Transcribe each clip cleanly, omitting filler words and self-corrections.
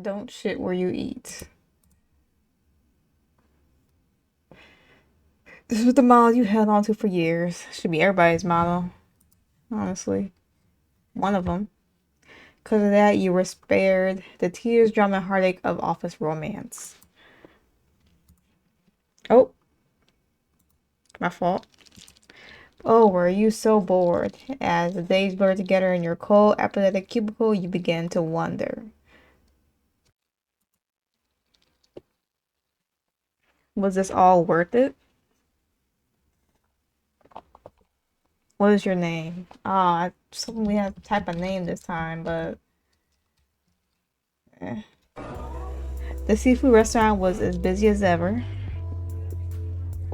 Don't shit where you eat. This was the model you held on to for years. Should be everybody's model, honestly. One of them. Because of that, you were spared the tears, drama, and heartache of office romance. Oh, my fault. Oh, were you so bored? As the days blur together in your cold, apathetic cubicle, you begin to wonder. Was this all worth it? What is your name? I something we have to type a name this time, but the seafood restaurant was as busy as ever.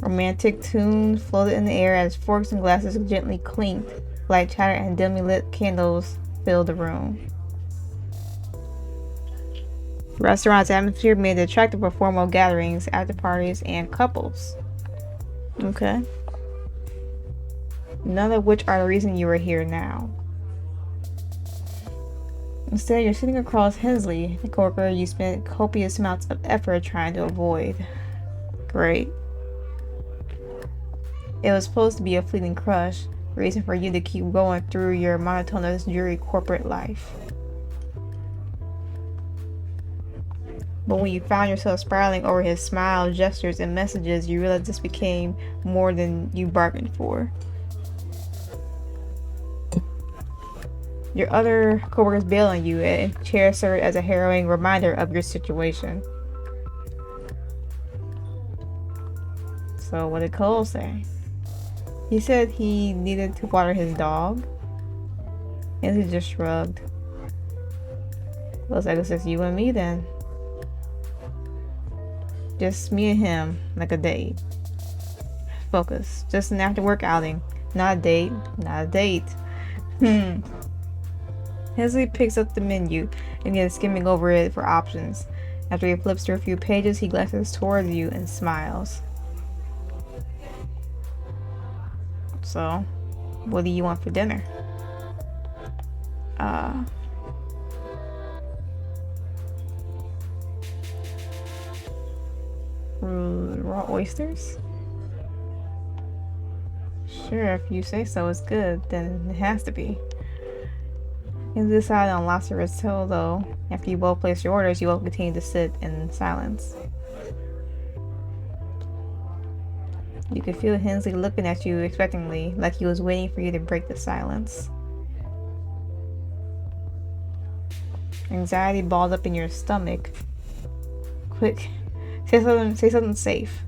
Romantic tunes floated in the air as forks and glasses gently clinked. Light chatter and dimly lit candles filled the room. The restaurant's atmosphere made it attractive for formal gatherings, after parties, and couples. Okay. None of which are the reason you are here now. Instead, you're sitting across Hensley, the coworker you spent copious amounts of effort trying to avoid. Great. It was supposed to be a fleeting crush, reason for you to keep going through your monotonous, dreary corporate life. But when you found yourself spiraling over his smiles, gestures, and messages, you realized this became more than you bargained for. Your other coworkers bail on you, and chair served as a harrowing reminder of your situation. So what did Cole say? He said he needed to water his dog, and he just shrugged. Looks like it's just you and me then. Just me and him, like a date. Focus. Just an after-work outing. Not a date. Not a date. Hensley picks up the menu and begins skimming over it for options. After he flips through a few pages, he glances towards you and smiles. So, what do you want for dinner? Raw oysters? Sure, if you say so, it's good. Then it has to be. You decide on lobster risotto, though. After you both place your orders, you both continue to sit in silence. You could feel Hensley looking at you expectantly, like he was waiting for you to break the silence. Anxiety balled up in your stomach. Quick, say something safe.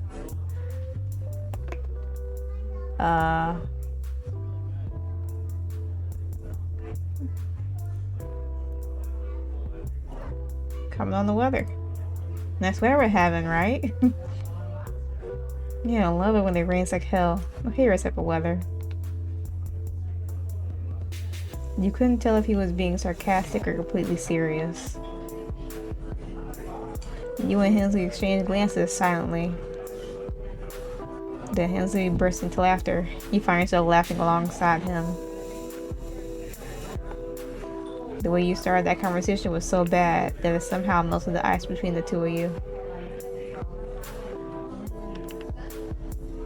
Comment on the weather. Nice weather we're having, right? Yeah, I love it when it rains like hell. My favorite type of weather. You couldn't tell if he was being sarcastic or completely serious. You and Hensley exchanged glances silently. Then Hensley burst into laughter. You find yourself laughing alongside him. The way you started that conversation was so bad that it somehow melted the ice between the two of you.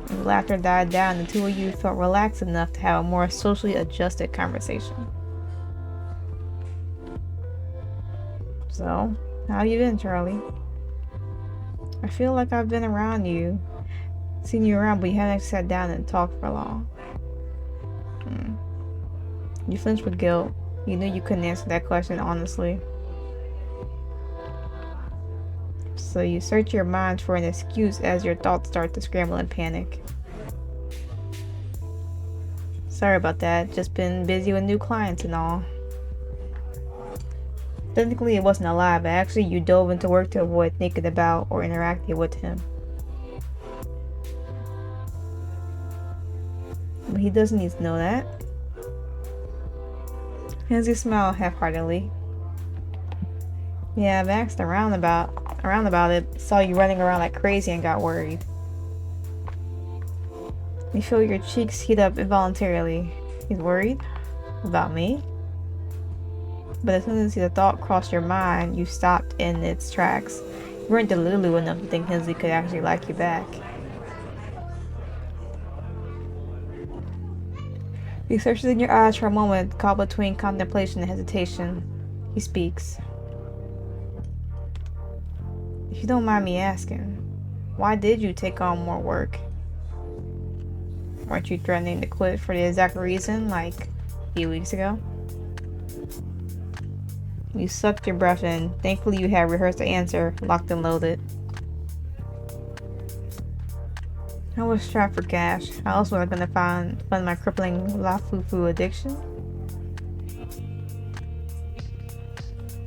The laughter died down, and the two of you felt relaxed enough to have a more socially adjusted conversation. So, how have you been, Charlie? I feel like I've been around you, seen you around, but you haven't sat down and talked for long. You flinched with guilt. You knew you couldn't answer that question honestly. So you search your mind for an excuse as your thoughts start to scramble in panic. Sorry about that, just been busy with new clients and all. Technically it wasn't a lie, but actually you dove into work to avoid thinking about or interacting with him. But he doesn't need to know that. Hensley smiled half-heartedly. Yeah, I've asked around about it. Saw you running around like crazy and got worried. You feel your cheeks heat up involuntarily. He's worried about me. But as soon as the thought crossed your mind, you stopped in its tracks. You weren't delulu enough to think Hensley could actually like you back. He searches in your eyes for a moment, caught between contemplation and hesitation. He speaks. If you don't mind me asking, why did you take on more work? Weren't you threatening to quit for the exact reason, like a few weeks ago? You sucked your breath in. Thankfully you had rehearsed the answer, locked and loaded. I was strapped for cash. How else was I gonna fund my crippling La Fufu addiction?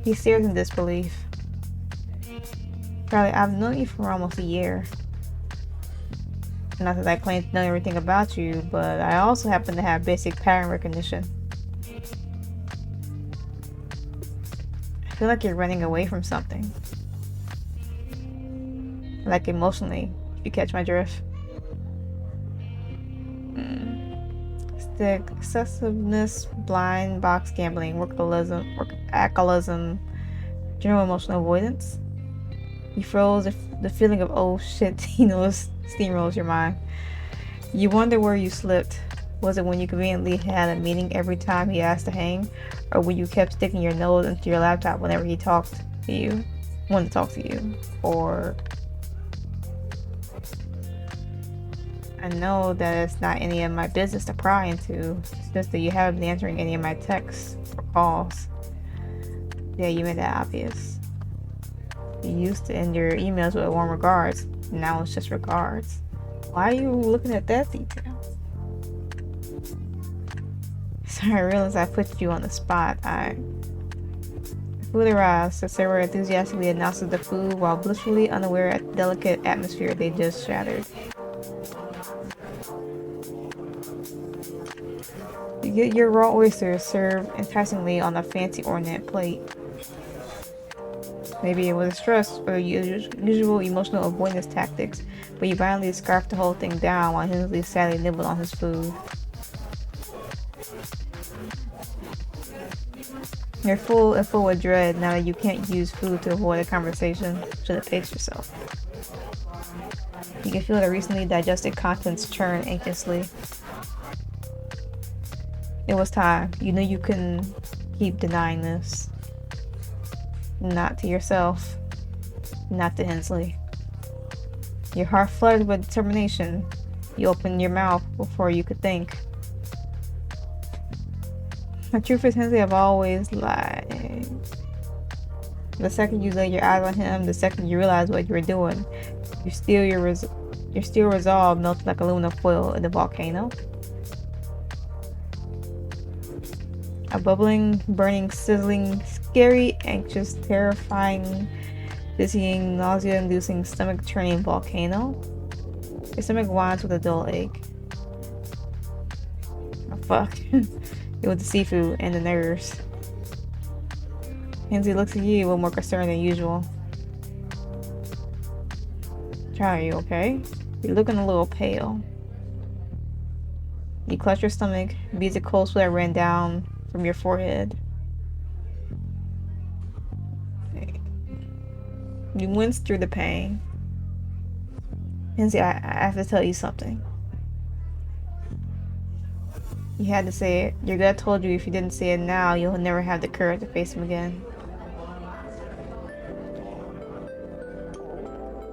He stares in disbelief. Charlie, I've known you for almost a year. Not that I claim to know everything about you, but I also happen to have basic pattern recognition. I feel like you're running away from something. Like emotionally, if you catch my drift. Stick, excessiveness, blind box gambling, workaholism, general emotional avoidance. You froze the feeling of oh shit, steamrolls your mind. You wonder where you slipped. Was it when you conveniently had a meeting every time he asked to hang? Or when you kept sticking your nose into your laptop whenever he wanted to talk to you? Or... I know that it's not any of my business to pry into. It's just that you haven't been answering any of my texts or calls. Yeah, you made that obvious. You used to end your emails with warm regards. Now it's just regards. Why are you looking at that detail? Sorry, I realized I put you on the spot. Food arrives. The server enthusiastically announces the food while blissfully unaware at the delicate atmosphere they just shattered. You get your raw oysters served enticingly on a fancy ornate plate. Maybe it was stress or usual emotional avoidance tactics, but you violently scarfed the whole thing down while Hensley sadly nibbled on his food. You're full with dread now that you can't use food to avoid a conversation. Should have paced yourself. You can feel the recently digested contents churn anxiously. It was time. You knew you couldn't keep denying this. Not to yourself. Not to Hensley. Your heart flooded with determination. You opened your mouth before you could think. The truth is, Hensley have always lied. The second you lay your eyes on him, the second you realize what you were doing, your steel resolve melted like aluminum foil in the volcano. A bubbling, burning, sizzling, scary, anxious, terrifying, dizzying, nausea-inducing, stomach-churning volcano. Your stomach whines with a dull ache. Oh fuck. It was the seafood and the nerves. Hensley looks at you with more concern than usual. Charlie, are you okay? You're looking a little pale. You clutch your stomach, beads of cold sweat ran down from your forehead. You wince through the pain. Hensley, I have to tell you something. You had to say it. Your gut told you if you didn't say it now, you'll never have the courage to face him again.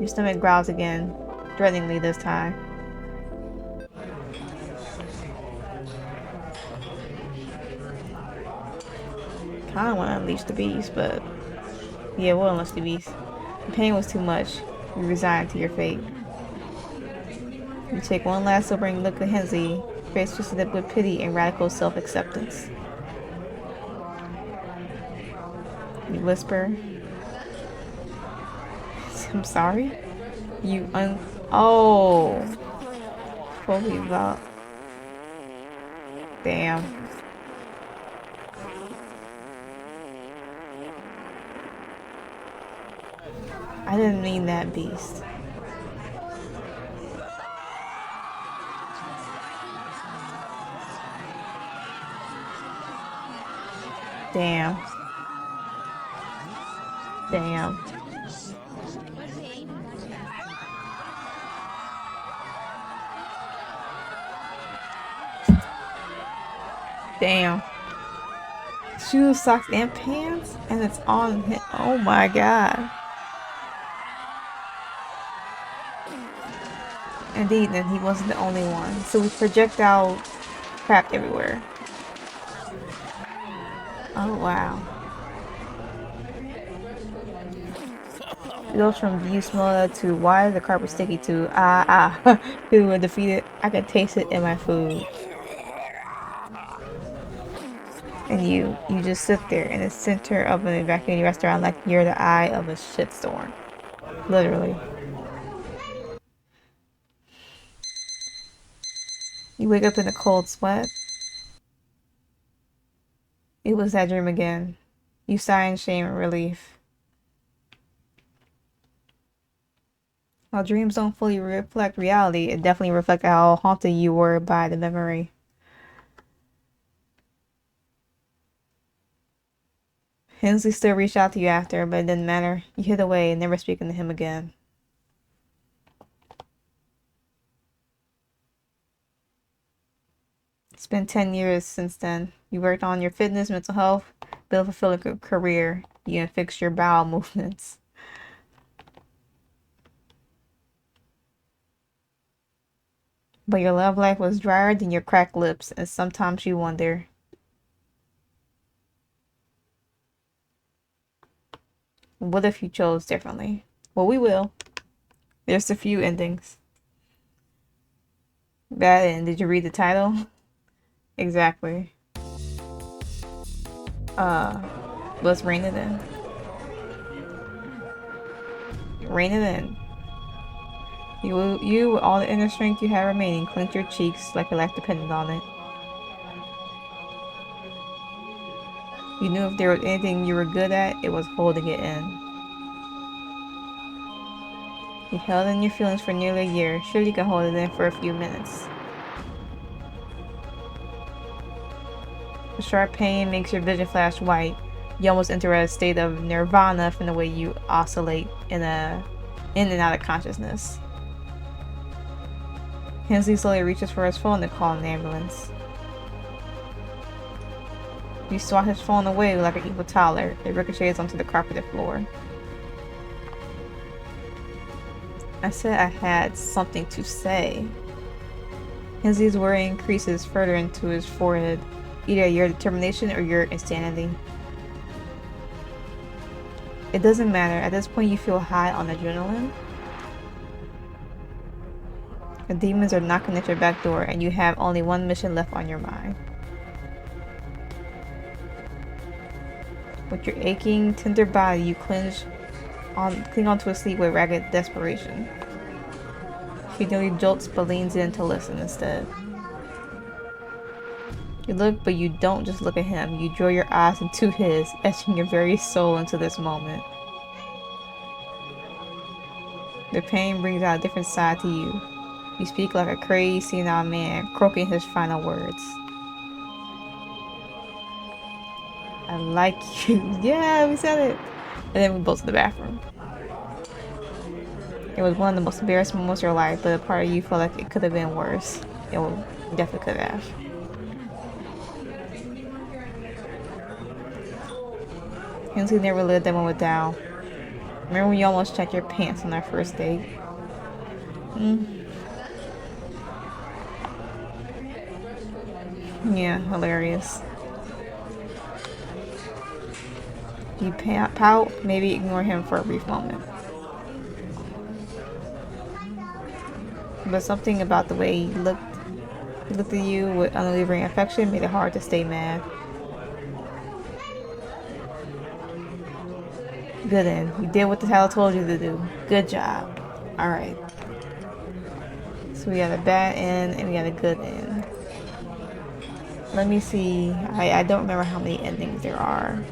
Your stomach growls again, threateningly this time. Kinda want to unleash the beast, but yeah, we'll unleash the beast. The pain was too much. You resigned to your fate. You take one last sobering look at Hensley, face twisted with pity and radical self-acceptance. You whisper, I'm sorry? Oh! Holy fuck. Damn. I didn't mean that, beast. Damn. Damn. Damn. Shoes, socks, and pants? And it's on him. Oh my god. Indeed, and he wasn't the only one. So we projectile crap everywhere. Oh wow. It goes from "you smell that" to "why is the carpet sticky" to who were defeated. I can taste it in my food. And you just sit there in the center of an evacuating restaurant like you're the eye of a shitstorm. Literally. You wake up in a cold sweat. It was that dream again. You sigh in shame and relief. While dreams don't fully reflect reality, it definitely reflects how haunted you were by the memory. Hensley still reached out to you after, but it didn't matter. You hid away, never speaking to him again. It's been 10 years since then. You worked on your fitness, mental health, built a fulfilling career. You can fix your bowel movements. But your love life was drier than your cracked lips, and sometimes you wonder, what if you chose differently? Well, we will. There's a few endings. Bad end. Did you read the title? Exactly. Let's rein it in. Rein it in. You, with all the inner strength you have remaining, clench your cheeks like your life depended on it. You knew if there was anything you were good at, it was holding it in. You held in your feelings for nearly a year. Sure, you can hold it in for a few minutes. The sharp pain makes your vision flash white. You almost enter a state of nirvana from the way you oscillate in and out of consciousness. Hensley slowly reaches for his phone to call an ambulance. You swat his phone away like an evil toddler. It ricochets onto the carpeted floor. I said I had something to say. Hensley's worry increases further into his forehead. Either your determination or your insanity. It doesn't matter. At this point you feel high on adrenaline. The demons are knocking at your back door and you have only one mission left on your mind. With your aching, tender body, you cling onto a seat with ragged desperation. She nearly jolts but leans in to listen instead. You look, but you don't just look at him. You draw your eyes into his, etching your very soul into this moment. The pain brings out a different side to you. You speak like a crazed, senile man, croaking his final words. I like you. Yeah, we said it. And then we both to the bathroom. It was one of the most embarrassing moments of your life, but a part of you felt like it could have been worse. It definitely could have. Hensley never lived that moment down. Remember when you almost checked your pants on our first date? Yeah, hilarious. You pout, maybe ignore him for a brief moment. But something about the way he looked at you with unwavering affection made it hard to stay mad. Good end. You did what the title told you to do. Good job. Alright. So we got a bad end and we got a good end. Let me see. I don't remember how many endings there are.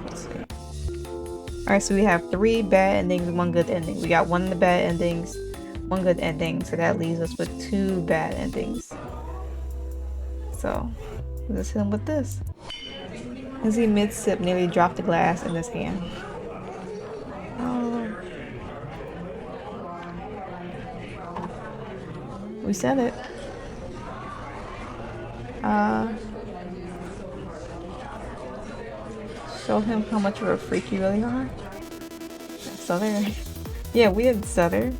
Let's see. Alright, so we have 3 bad endings and 1 good ending. We got 1 of the bad endings, 1 good ending. So that leaves us with 2 bad endings. So Let's hit him with this. As he mid-sip nearly dropped the glass in his hand. Oh. We said it. Show him how much of a freak you really are. Southern. Yeah, we did Southern.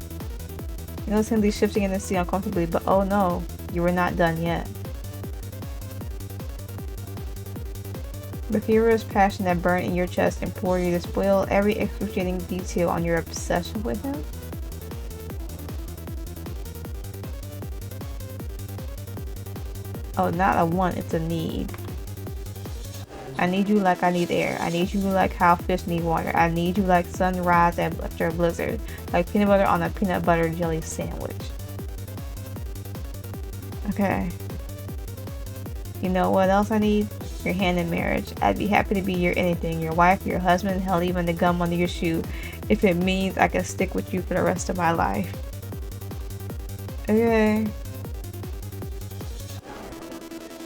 You know, Hensley shifting in the seat uncomfortably, but oh no, you were not done yet. The furious passion that burned in your chest implored you to spoil every excruciating detail on your obsession with him. Oh, not a want, it's a need. I need you like I need air. I need you like how fish need water. I need you like sunrise after a blizzard. Like peanut butter on a peanut butter jelly sandwich. Okay. You know what else I need? Your hand in marriage. I'd be happy to be your anything. Your wife, your husband, hell, even the gum under your shoe. If it means I can stick with you for the rest of my life. Okay.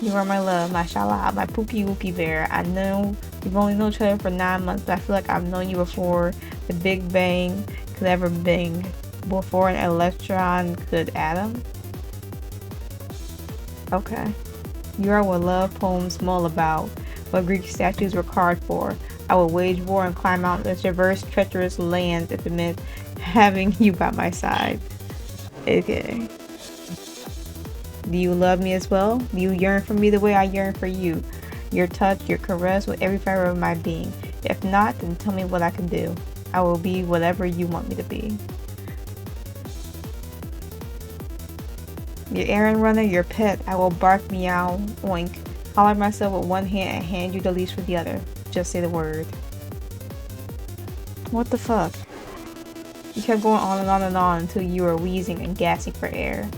You are my love, my shala, my pookie wookie bear. I know we've only known each other for 9 months, but I feel like I've known you before the Big Bang could ever bang. Before an electron could atom. Okay. You are what love poems mull about, what Greek statues were carved for. I would wage war and climb mountains, traverse treacherous lands if it meant having you by my side. Okay. Do you love me as well? Do you yearn for me the way I yearn for you? Your touch, your caress with every fiber of my being. If not, then tell me what I can do. I will be whatever you want me to be. Your errand runner, your pet, I will bark, meow, oink, collar myself with one hand and hand you the leash with the other. Just say the word. What the fuck? You kept going on and on and on until you were wheezing and gasping for air.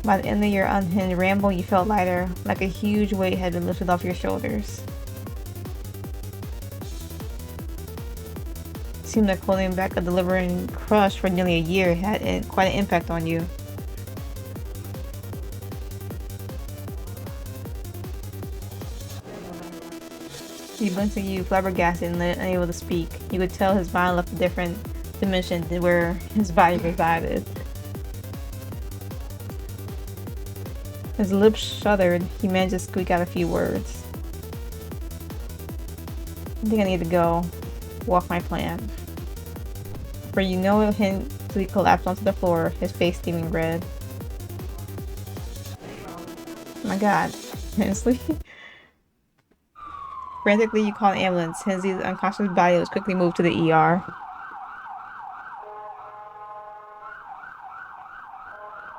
By the end of your unhinged ramble, you felt lighter, like a huge weight had been lifted off your shoulders. It seemed like holding back a delivering crush for nearly a year had quite an impact on you. He blinked at you, flabbergasted and unable to speak. You could tell his mind left a different dimension than where his body resided. His lips shuddered. He managed to squeak out a few words. I think I need to go walk my plan. For you know it, Hensley collapsed onto the floor, his face steaming red. Oh my god. Hensley? Frantically, you called an ambulance. Hensley's unconscious body was quickly moved to the ER.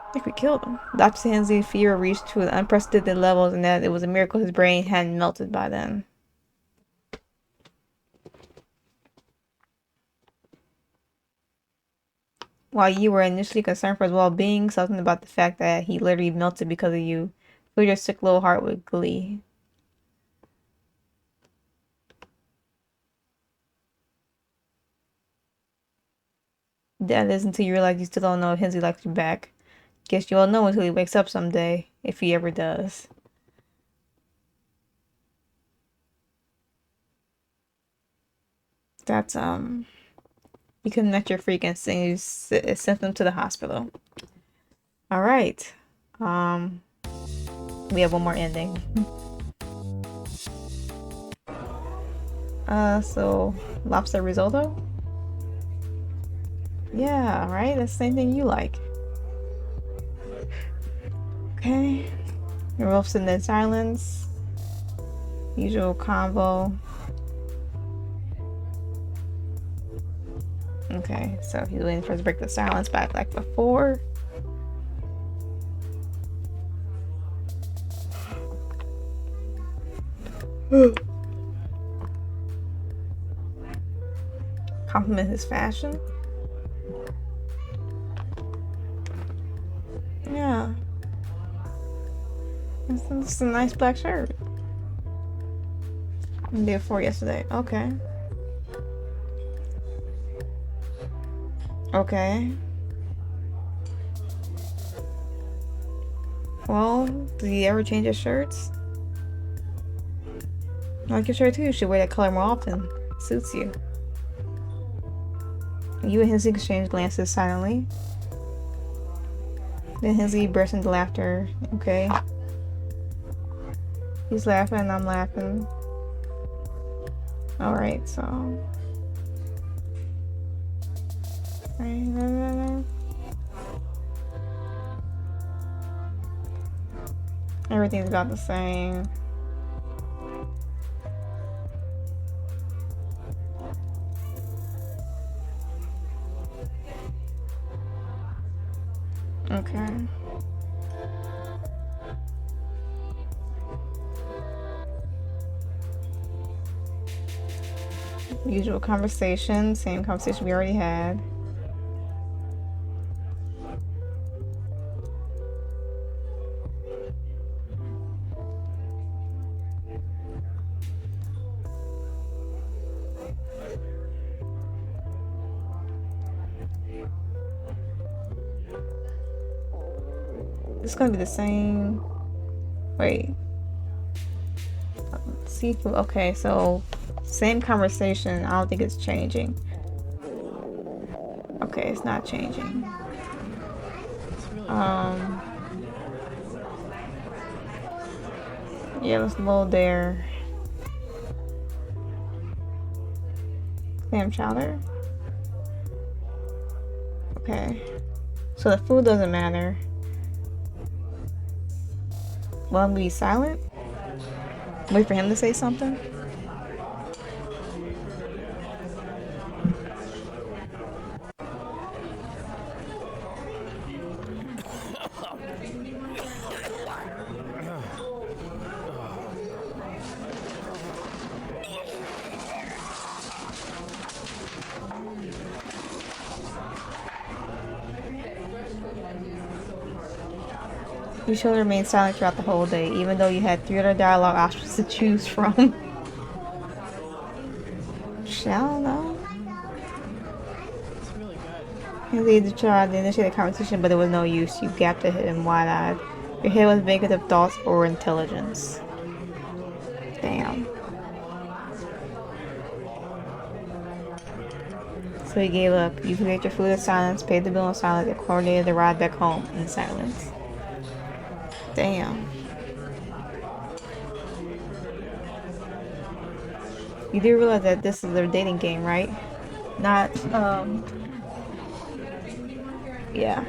I think we killed him. Dr. Hensley's fear reached to unprecedented levels and that it was a miracle his brain hadn't melted by then. While you were initially concerned for his well-being, something about the fact that he literally melted because of you filled your sick little heart with glee. That is until you realize you still don't know if Hensley likes you back. Guess you'll know until he wakes up someday, if he ever does. That's, you couldn't let your freak and you sent them to the hospital. Alright. We have one more ending. So, lobster risotto? Yeah, right? That's the same thing you like. Okay. You're both sitting in silence. Usual convo. Okay, so he's waiting for us to break the silence back like before. Compliment his fashion. Yeah. It's a nice black shirt. Day before yesterday. Okay. Okay. Well, do you ever change your shirts? I like your shirt too. You should wear that color more often. It suits you. You and Hensley exchange glances silently. Then Hensley bursts into laughter. Okay. He's laughing and I'm laughing. Alright, so. Everything's about the same. Okay. Usual conversation, same conversation we already had. It's gonna be the same. Wait. Seafood. Okay, so same conversation. I don't think it's changing. Okay, it's not changing. Yeah, let's load there. Clam chowder. Okay. So the food doesn't matter. Well, I'm gonna be silent. Wait for him to say something. You should remain silent throughout the whole day, even though you had 3 other dialogue options to choose from. I don't know. Hensley tried to initiate a conversation, but there was no use. You gapped at him wide-eyed. Your head was vacant of thoughts or intelligence. Damn. So he gave up. You ate your food in silence, paid the bill in silence, and coordinated the ride back home in silence. Damn. You do realize that this is a dating game, right? Not, yeah.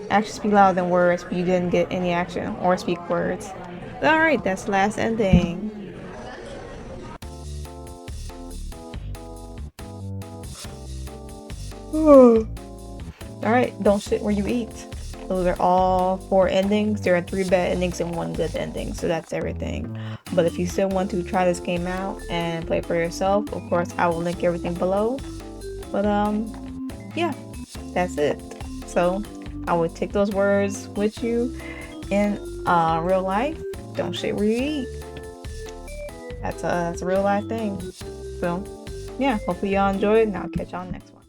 Actions speak louder than words, but you didn't get any action or speak words. Alright, that's the last ending. Alright, don't shit where you eat. Those are all 4 endings. There are 3 bad endings and 1 good ending, so that's everything. But if you still want to try this game out and play for yourself, of course I will link everything below. But yeah, that's it. So I would take those words with you in real life. Don't shit where you eat. That's a real life thing. So yeah, hopefully y'all enjoyed, and I'll catch y'all next one.